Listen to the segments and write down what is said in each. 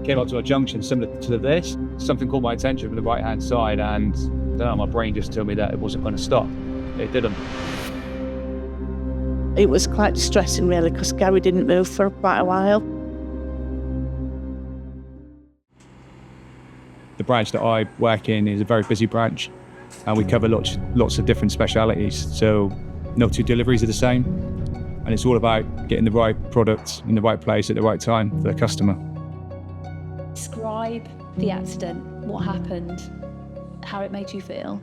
came up to a junction similar to this. Something caught my attention from the right-hand side, and I don't know, my brain just told me that it wasn't going to stop. It didn't. It was quite distressing, really, because Gary didn't move for quite a while. The branch that I work in is a very busy branch, and we cover lots of different specialities. So no two deliveries are the same, and it's all about getting the right product in the right place at the right time for the customer. Describe the accident, what happened, how it made you feel.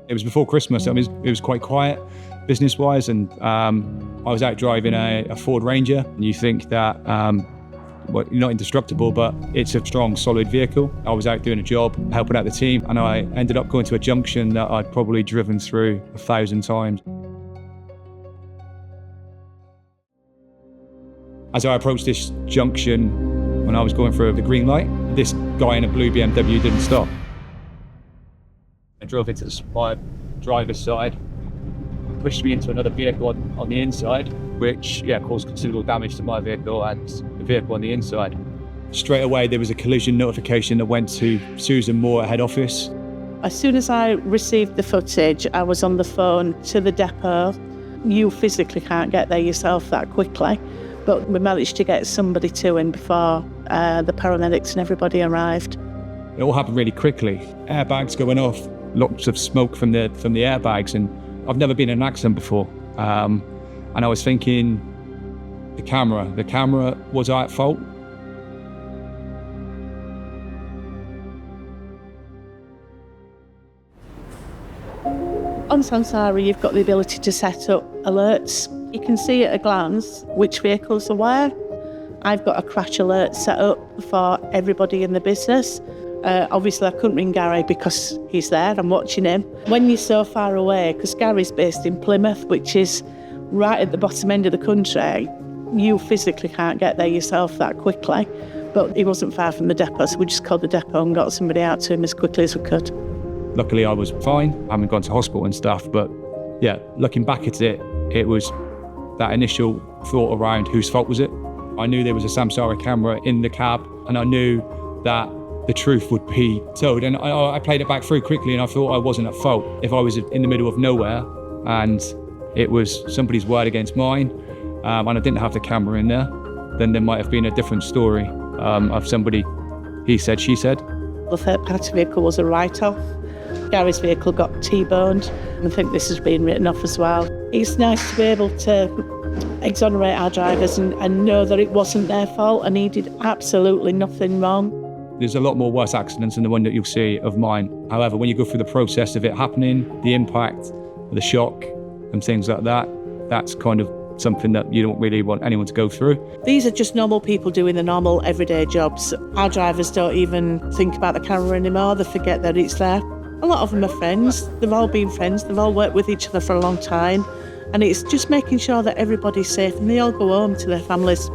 It was before Christmas. I mean, it was quite quiet business-wise, and I was out driving a Ford Ranger, and you think that well, you're not indestructible, but it's a strong, solid vehicle. I was out doing a job, helping out the team, and I ended up going to a junction that I'd probably driven through 1,000 times. As I approached this junction, when I was going through the green light, this guy in a blue BMW didn't stop. I drove into my driver's side, pushed me into another vehicle on the inside, which caused considerable damage to my vehicle and the vehicle on the inside. Straight away, there was a collision notification that went to Susan Moore at head office. As soon as I received the footage, I was on the phone to the depot. You physically can't get there yourself that quickly, but we managed to get somebody to him before the paramedics and everybody arrived. It all happened really quickly. Airbags going off, lots of smoke from the airbags, and I've never been in an accident before. And I was thinking, the camera, was I at fault? On Samsara, you've got the ability to set up alerts. You can see at a glance which vehicles are where. I've got a crash alert set up for everybody in the business. Obviously, I couldn't ring Gary because he's there, I'm watching him. When you're so far away, because Gary's based in Plymouth, which is right at the bottom end of the country, you physically can't get there yourself that quickly. But he wasn't far from the depot, so we just called the depot and got somebody out to him as quickly as we could. Luckily, I was fine. I haven't gone to hospital and stuff, but yeah, looking back at it, it was that initial thought around whose fault was it. I knew there was a Samsara camera in the cab, and I knew that the truth would be told. And I played it back through quickly, and I thought I wasn't at fault. If I was in the middle of nowhere and it was somebody's word against mine, and I didn't have the camera in there, then there might have been a different story of somebody, he said, she said. The third-party vehicle was a write-off. Gary's vehicle got T-boned, and I think this has been written off as well. It's nice to be able to exonerate our drivers and know that it wasn't their fault and he did absolutely nothing wrong. There's a lot more worse accidents than the one that you'll see of mine. However, when you go through the process of it happening, the impact, the shock and things like that, that's kind of something that you don't really want anyone to go through. These are just normal people doing the normal everyday jobs. Our drivers don't even think about the camera anymore, they forget that it's there. A lot of them are friends, they've all been friends, they've all worked with each other for a long time, and it's just making sure that everybody's safe and they all go home to their families.